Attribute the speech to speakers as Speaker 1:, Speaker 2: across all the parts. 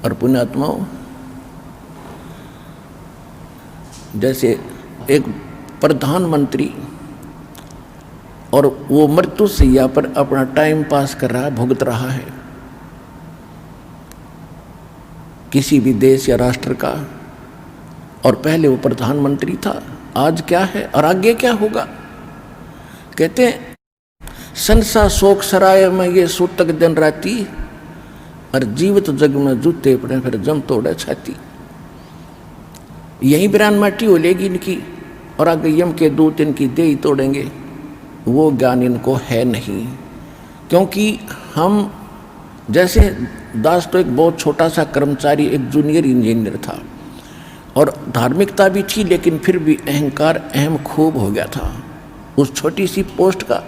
Speaker 1: और पुण्यात्माओं, जैसे एक प्रधानमंत्री और वो मृत्यु शैया पर अपना टाइम पास कर रहा है, भुगत रहा है किसी भी देश या राष्ट्र का, और पहले वो प्रधानमंत्री था, आज क्या है और आगे क्या होगा। कहते हैं संसा शोक सराय में ये सूतक दिन राती, और जीवित जग में जूते पड़े फिर जम तोड़े छाती। यही बिरान माटी हो लेगी इनकी, और आगे यम के दूत इनकी दे ही तोड़ेंगे। वो ज्ञान इनको है नहीं, क्योंकि हम जैसे दास तो एक बहुत छोटा सा कर्मचारी, एक जूनियर इंजीनियर था, और धार्मिकता भी थी, लेकिन फिर भी अहंकार अहम खूब हो गया था उस छोटी सी पोस्ट का।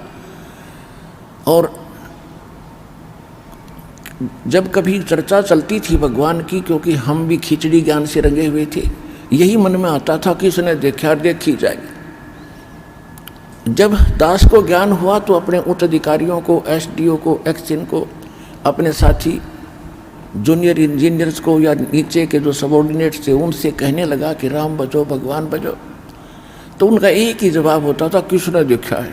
Speaker 1: और जब कभी चर्चा चलती थी भगवान की, क्योंकि हम भी खिचड़ी ज्ञान से रंगे हुए थे, यही मन में आता था कि इसने देखा देखी जाएगी। जब दास को ज्ञान हुआ तो अपने उच्च अधिकारियों को, एसडीओ को, एक्सिन को, अपने साथी जूनियर इंजीनियर्स को या नीचे के जो सबॉर्डिनेट्स थे उनसे कहने लगा कि राम बचो भगवान बचो। तो उनका एक ही जवाब होता था, किसने देखा है,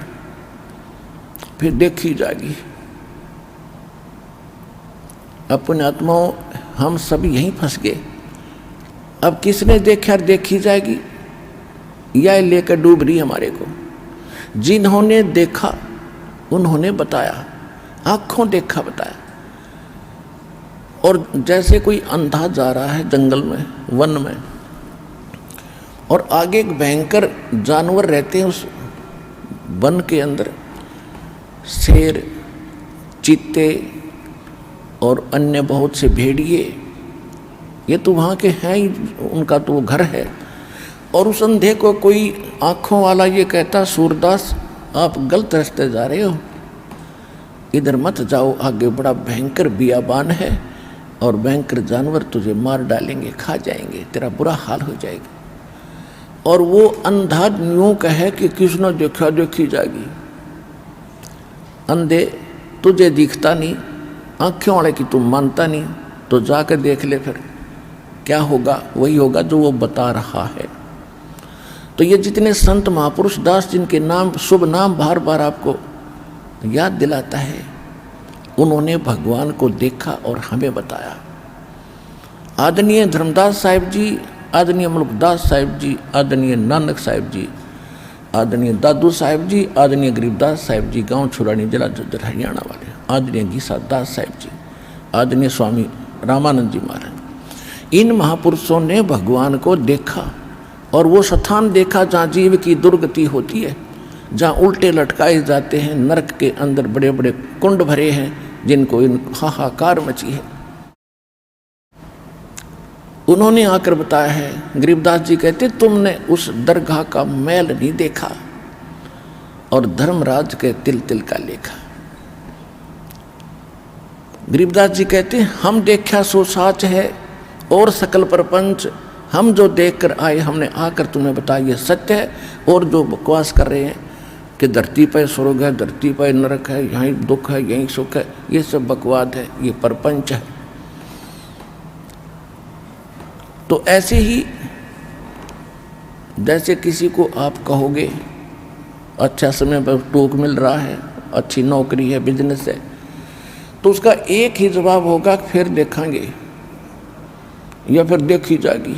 Speaker 1: फिर देखी जाएगी। अपने आत्माओं, हम सब यहीं फंस गए। अब किसने देखा देखी जाएगी, यह लेकर डूब रही हमारे को। जिन्होंने देखा उन्होंने बताया, आंखों देखा बताया। और जैसे कोई अंधा जा रहा है जंगल में, वन में, और आगे एक भयंकर जानवर रहते हैं उस वन के अंदर, शेर, चीते और अन्य बहुत से भेड़िए, ये तो वहाँ के हैं ही, उनका तो वो घर है। और उस अंधे को कोई आँखों वाला ये कहता, सूरदास आप गलत रास्ते जा रहे हो, इधर मत जाओ, आगे बड़ा भयंकर बियाबान है और भयंकर जानवर तुझे मार डालेंगे, खा जाएंगे, तेरा बुरा हाल हो जाएगा। और वो अंधा यूँ कहे कि किसने देखा देखी जाएगी। अंधे, तुझे दिखता नहीं, आँखों वाले की तुम मानता नहीं, तो जाकर देख ले, फिर क्या होगा, वही होगा जो वो बता रहा है। तो ये जितने संत महापुरुष दास, जिनके नाम, शुभ नाम बार बार आपको याद दिलाता है, उन्होंने भगवान को देखा और हमें बताया। आदरणीय धर्मदास साहिब जी, आदरणीय मुल्कदास साहिब जी, आदरणीय नानक साहिब जी, आदरणीय दादू साहिब जी, आदरणीय गरीबदास साहिब जी, गांव छुरानी, जिला झज्जर, हरियाणा वाले, आदरणीय गीसा दास साहिब जी, आदरणीय स्वामी रामानंद जी महाराज, इन महापुरुषों ने भगवान को देखा। और वो स्थान देखा जहाँ जीव की दुर्गति होती है, जहाँ उल्टे लटकाए जाते हैं, नरक के अंदर बड़े बड़े कुंड भरे हैं, जिनको इन हाहाकार मची है। उन्होंने आकर बताया है। गरीबदास जी कहते, तुमने उस दरगाह का मैल नहीं देखा और धर्मराज के तिल तिल का लेखा। गरीबदास जी कहते, हम देखा सो साच है और सकल प्रपंच, हम जो देखकर आए हमने आकर तुम्हें बताया ये सत्य है। और जो बकवास कर रहे हैं कि धरती पर स्वर्ग है, धरती पर नरक है, यहीं दुख है, यहीं सुख है, ये सब बकवाद है, ये प्रपंच है। तो ऐसे ही जैसे किसी को आप कहोगे अच्छा समय पर टूक मिल रहा है, अच्छी नौकरी है, बिजनेस है, तो उसका एक ही जवाब होगा, फिर देखेंगे या फिर देखी जाएगी।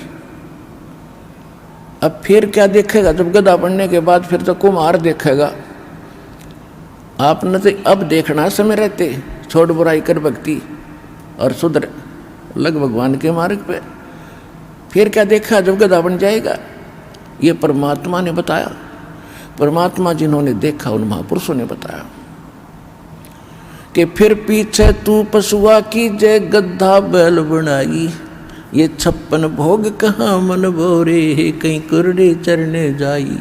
Speaker 1: अब फिर क्या देखेगा, जब गधा बनने के बाद फिर तो कुम्हार देखेगा। आपने तो अब देखना समय रहते, छोड़ बुराई कर भक्ति और सुधर लग भगवान के मार्ग पे। फिर क्या देखा जब गधा बन जाएगा। ये परमात्मा ने बताया, परमात्मा जिन्होंने देखा उन महापुरुषों ने बताया कि फिर पीछे तू पशुआ की जय गद्धा बैल बनाई, ये 56 भोग कहाँ मन भोरे, कहीं कुरडे चरने जाई।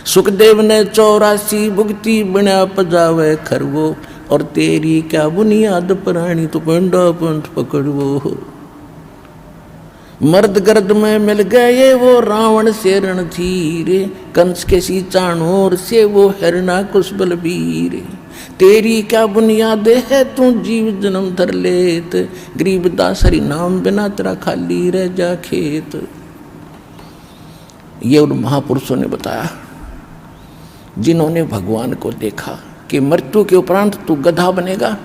Speaker 1: सुखदेव ने 84 भुगती बना पजावे खरवो, और तेरी क्या बुनियाद प्राणी तू पंडा पंथ पकड़वो। मर्द गर्द में मिल गए वो रावण से रणधीर, कंस के सी चाणूर से वो हिरणा कुशबल वीर। तेरी क्या बुनियाद है तू जीव जन्म धर लेत, गरीबदास हरि नाम बिना तेरा खाली रह जा खेत। ये उन महापुरुषों ने बताया जिन्होंने भगवान को देखा कि मृत्यु के उपरांत तू गधा बनेगा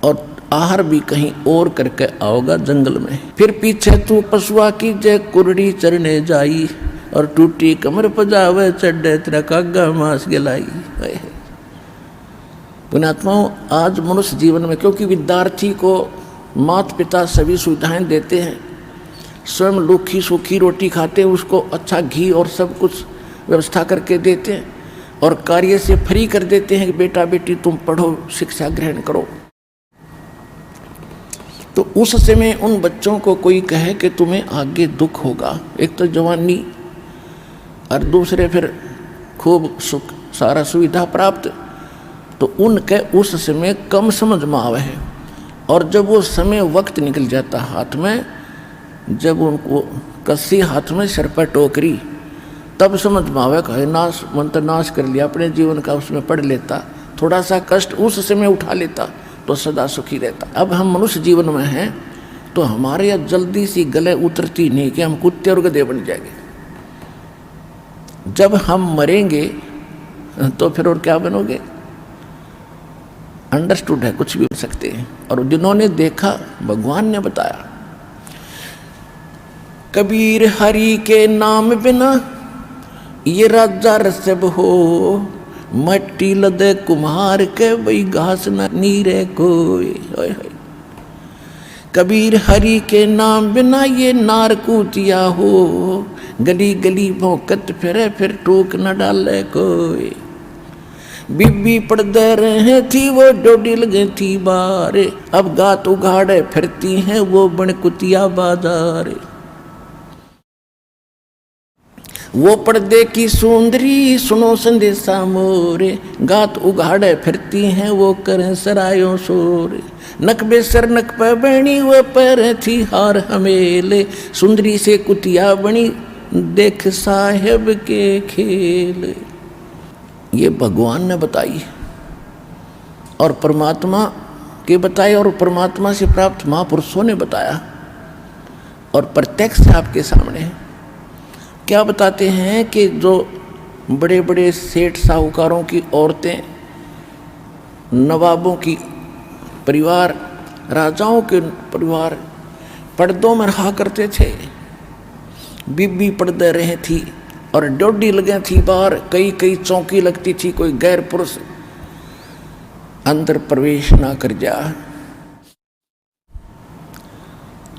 Speaker 1: और आहार भी कहीं और करके आओगा जंगल में। फिर पीछे तू पशुआ की जय कुरड़ी चरने जाई, और टूटी कमर पजावे चढ़े तेरा कागा मांस गलाई। पुण्यात्माओं, आज मनुष्य जीवन में क्योंकि विद्यार्थी को माता पिता सभी सुविधाएं देते हैं, स्वयं लूखी सूखी रोटी खाते, उसको अच्छा घी और सब कुछ व्यवस्था करके देते हैं और कार्य से फ्री कर देते हैं कि बेटा बेटी तुम पढ़ो शिक्षा ग्रहण करो। तो उस समय उन बच्चों को कोई कहे कि तुम्हें आगे दुख होगा, एक तो जवानी और दूसरे फिर खूब सुख सारा सुविधा प्राप्त, तो उनके उस समय कम समझ में आवे है। और जब वो समय वक्त निकल जाता हाथ में, जब उनको कस्सी हाथ में सिर पर टोकरी, तब समझ में आवे कहे नाश मंत्र नाश कर लिया अपने जीवन का, उसमें पढ़ लेता, थोड़ा सा कष्ट उस समय उठा लेता तो सदा सुखी रहता। अब हम मनुष्य जीवन में हैं तो हमारे यहाँ जल्दी सी गले उतरती नहीं कि हम कुत्ते और गधे बन जाएंगे। जब हम मरेंगे तो फिर और क्या बनोगे? अंडरस्टूड है, कुछ भी बन सकते हैं। और जिन्होंने देखा भगवान ने बताया, कबीर हरि के नाम बिना ये राजा रसब हो, मट्टी लदे कुम्हार के वही घास न नीरे कोई। कबीर हरि के नाम बिना ये नार कूतिया हो, गली गली भौंकत फिरे फिर टोक न डाले कोई। बीबी पड़दे रहे थी वो डोडी लगे थी बारे, अब गात उघाड़े फिरती हैं वो बनकुतिया बाजारे। वो पर्दे की सुंदरी सुनो संदेशा मोरे, गात उघाड़े फिरती हैं वो करें सरायों शोरे। नकबे सर नक पे बनी वो पैर थी हार हमेले, सुंदरी से कुतिया बनी देख साहेब के खेल। ये भगवान ने बताई और परमात्मा के बताए और परमात्मा से प्राप्त महापुरुषों ने बताया और प्रत्यक्ष आपके सामने है। क्या बताते हैं कि जो बड़े बड़े सेठ साहूकारों की औरतें, नवाबों की परिवार, राजाओं के परिवार पर्दों में रहा करते थे। बीबी पर्दे रहे थी और डोडी लगे थी बाहर, कई कई चौकी लगती थी, कोई गैर पुरुष अंदर प्रवेश ना कर जा।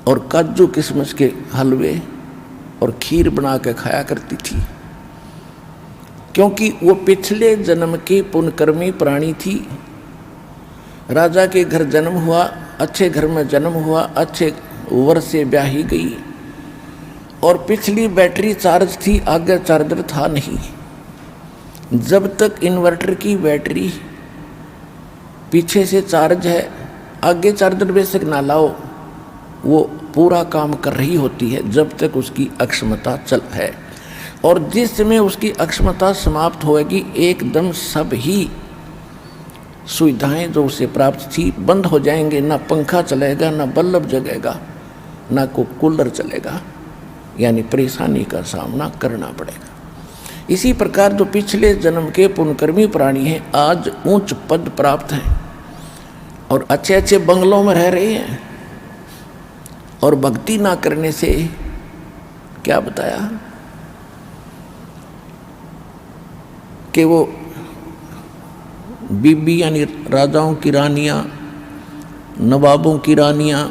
Speaker 1: और काजू किशमिश के हलवे और खीर बना के खाया करती थी, क्योंकि वो पिछले जन्म की पुण्यकर्मी प्राणी थी। राजा के घर जन्म हुआ, अच्छे घर में जन्म हुआ, अच्छे वर्ष से ब्याही गई और पिछली बैटरी चार्ज थी, आगे चार्जर था नहीं। जब तक इन्वर्टर की बैटरी पीछे से चार्ज है, आगे चार्जर बेशक ना लाओ, वो पूरा काम कर रही होती है जब तक उसकी अक्षमता चल है। और जिस समय उसकी अक्षमता समाप्त होएगी, एकदम सब ही सुविधाएं जो उसे प्राप्त थी बंद हो जाएंगे। ना पंखा चलेगा, ना बल्ब जगेगा, ना को कूलर चलेगा, यानी परेशानी का सामना करना पड़ेगा। इसी प्रकार जो पिछले जन्म के पुण्यकर्मी प्राणी हैं, आज उच्च पद प्राप्त हैं और अच्छे अच्छे बंगलों में रह रहे हैं, और भक्ति ना करने से क्या बताया कि वो बीबी यानी राजाओं की रानियां, नवाबों की रानियां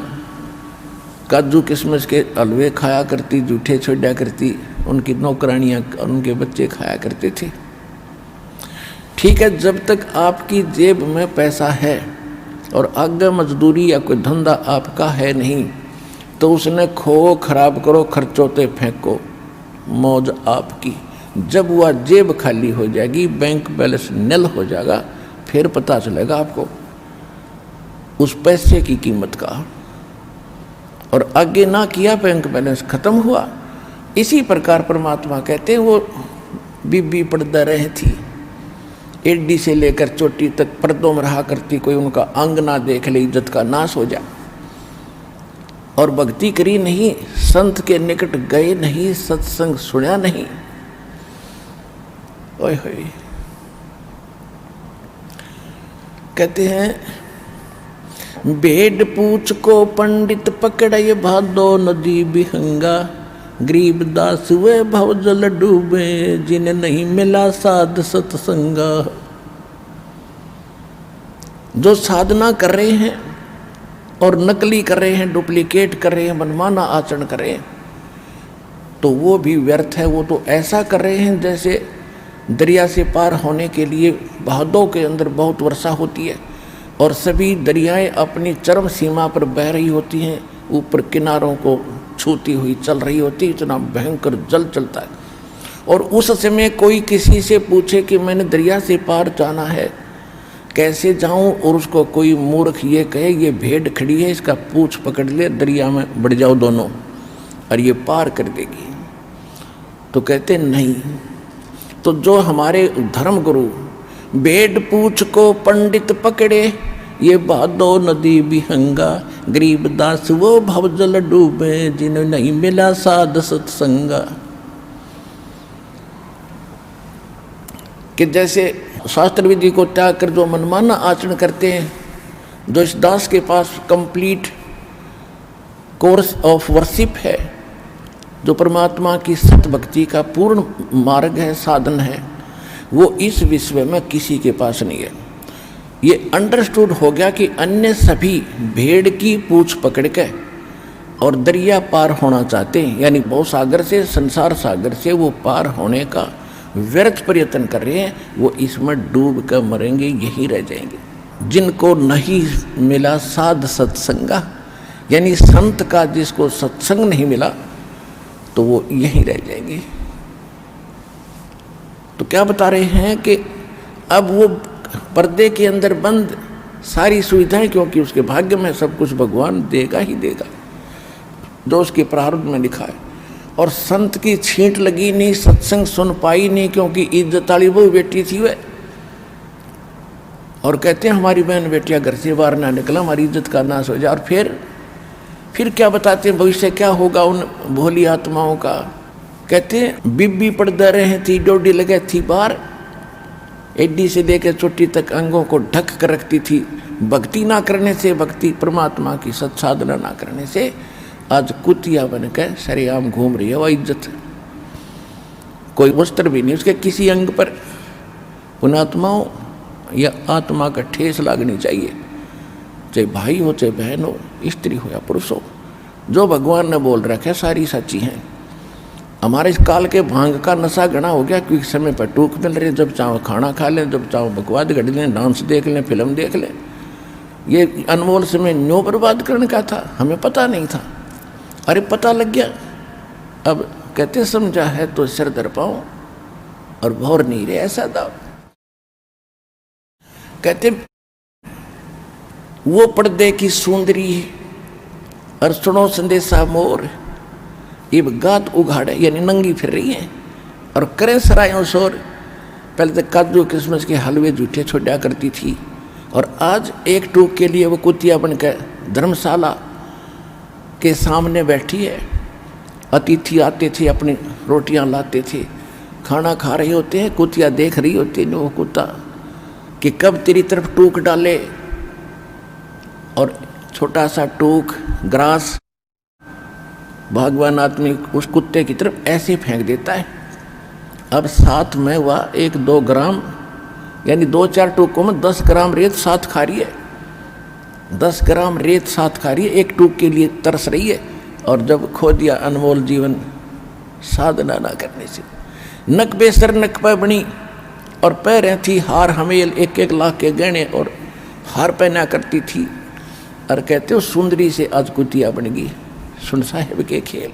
Speaker 1: काजू किशमिश के हलवे खाया करती, जूठे छोड़ा करती, उनकी नौकरानियां उनके बच्चे खाया करते थे। ठीक है, जब तक आपकी जेब में पैसा है और आगे मजदूरी या कोई धंधा आपका है नहीं, तो उसने खो खराब करो, खर्चोते फेंको, मौज आपकी। जब वह जेब खाली हो जाएगी, बैंक बैलेंस निल हो जाएगा, फिर पता चलेगा आपको उस पैसे की कीमत का। और आगे ना किया बैंक बैलेंस खत्म हुआ। इसी प्रकार परमात्मा कहते हैं वो बीबी पर्दा रही थी, एडी से लेकर चोटी तक पर्दों में रहा करती, कोई उनका अंग ना देख ले इज्जत का नाश हो जाए। और भक्ति करी नहीं, संत के निकट गए नहीं, सत्संग सुना नहीं। ओए होए, कहते हैं भेड़ पूछ को पंडित पकड़े, भादो नदी बिहंगा, गरीब दास वे भव जल डूबे, जिन्हें नहीं मिला साध सत्संगा। जो साधना कर रहे हैं और नकली कर रहे हैं, डुप्लीकेट कर रहे हैं, मनमाना आचरण कर रहे हैं, तो वो भी व्यर्थ है। वो तो ऐसा कर रहे हैं जैसे दरिया से पार होने के लिए भादों के अंदर बहुत वर्षा होती है और सभी दरियाएं अपनी चरम सीमा पर बह रही होती हैं, ऊपर किनारों को छूती हुई चल रही होती, इतना भयंकर जल चलता है। और उस समय कोई किसी से पूछे कि मैंने दरिया से पार जाना है, कैसे जाऊं, और उसको कोई मूर्ख ये कहे ये भेड़ खड़ी है, इसका पूंछ पकड़ ले, दरिया में बढ़ जाओ दोनों और ये पार कर देगी, तो कहते नहीं। तो जो हमारे धर्म गुरु भेड़ पूछ को पंडित पकड़े, ये भादो नदी बिहंगा, गरीब दास वो भवजल डूबे, जिन्हें नहीं मिला साध सत्संगा। कि जैसे शास्त्र विधि को त्याग कर जो मनमाना आचरण करते हैं, जो इस दास के पास कंप्लीट कोर्स ऑफ वर्शिप है, जो परमात्मा की सत भक्ति का पूर्ण मार्ग है, साधन है, वो इस विश्व में किसी के पास नहीं है। ये अंडरस्टूड हो गया कि अन्य सभी भेड़ की पूंछ पकड़ के और दरिया पार होना चाहते हैं, यानी भव सागर से, संसार सागर से वो पार होने का व्यर्थ प्रयत्न कर रहे हैं, वो इसमें डूब कर मरेंगे, यहीं रह जाएंगे। जिनको नहीं मिला साध सत्संगा, यानी संत का जिसको सत्संग नहीं मिला, तो वो यहीं रह जाएंगे। तो क्या बता रहे हैं कि अब वो पर्दे के अंदर बंद सारी सुविधाएं, क्योंकि उसके भाग्य में सब कुछ भगवान देगा ही देगा जो उसके प्रारब्ध में लिखा है। और संत की छींट लगी नहीं, सत्संग सुन पाई नहीं, क्योंकि इज्जत वाली वो बेटी थी वह। और कहते हैं हमारी बहन बेटियां घर से बाहर ना निकला, हमारी इज्जत का नाश हो जाए। और फिर क्या बताते हैं भविष्य क्या होगा उन भोली आत्माओं का। कहते हैं बीबी पर्दा रहे थी, डोडी लगे थी बाहर, एडी से लेकर चोटी तक अंगों को ढक कर रखती थी। भक्ति ना करने से, भक्ति परमात्मा की सत्साधना ना करने से आज कुतिया बनकर सरेआम घूम रही है। वह इज्जत, कोई वस्त्र भी नहीं उसके किसी अंग पर। उन आत्माओं या आत्मा का ठेस लागनी चाहिए, चाहे भाई हो, चाहे बहन हो, स्त्री हो या पुरुष हो। जो भगवान ने बोल रखा है सारी सच्ची हैं। हमारे इस काल के भांग का नशा घना हो गया, क्योंकि समय पर टूक मिल रहे, जब चाहो खाना खा लें, जब चाहो बकवाद गढ़ लें, डांस देख लें, फिल्म देख लें। ये अनमोल समय न्यो बर्बाद करने का था, हमें पता नहीं था। अरे पता लग गया, अब कहते समझा है तो सिर दर पाओ और भौर नहीं रहे ऐसा दाव। कहते वो पर्दे की सुंदरी और सुनो संदेशा मोर, ये गात उघाड़े, यानी नंगी फिर रही है और करे सरायों शोर। पहले तो काजू किस्मस के हलवे जूठे छोड़ा करती थी, और आज एक टूक के लिए वो कुतिया बनकर धर्मशाला के सामने बैठी है। अतिथि आते थे, अपनी रोटियां लाते थे, खाना खा रहे होते हैं, कुतिया देख रही होती है वो कुत्ता कि कब तेरी तरफ टूक डाले। और छोटा सा टूक ग्रास भगवान आदमी उस कुत्ते की तरफ ऐसे फेंक देता है। अब साथ में वह 1-2 ग्राम, यानी 2-4 टूकों में 10 ग्राम रेत साथ खा रही है। 10 ग्राम रेत साथ खा रही है, एक टूक के लिए तरस रही है। और जब खो दिया अनमोल जीवन साधना ना करने से। नक बेसर नक पर बनी और पैरें थी हार हमेल, 1-1 लाख के गहने और हार पहना करती थी। और कहते हो सुंदरी से आज कुतिया बन गई। सुन साहेब के खेल।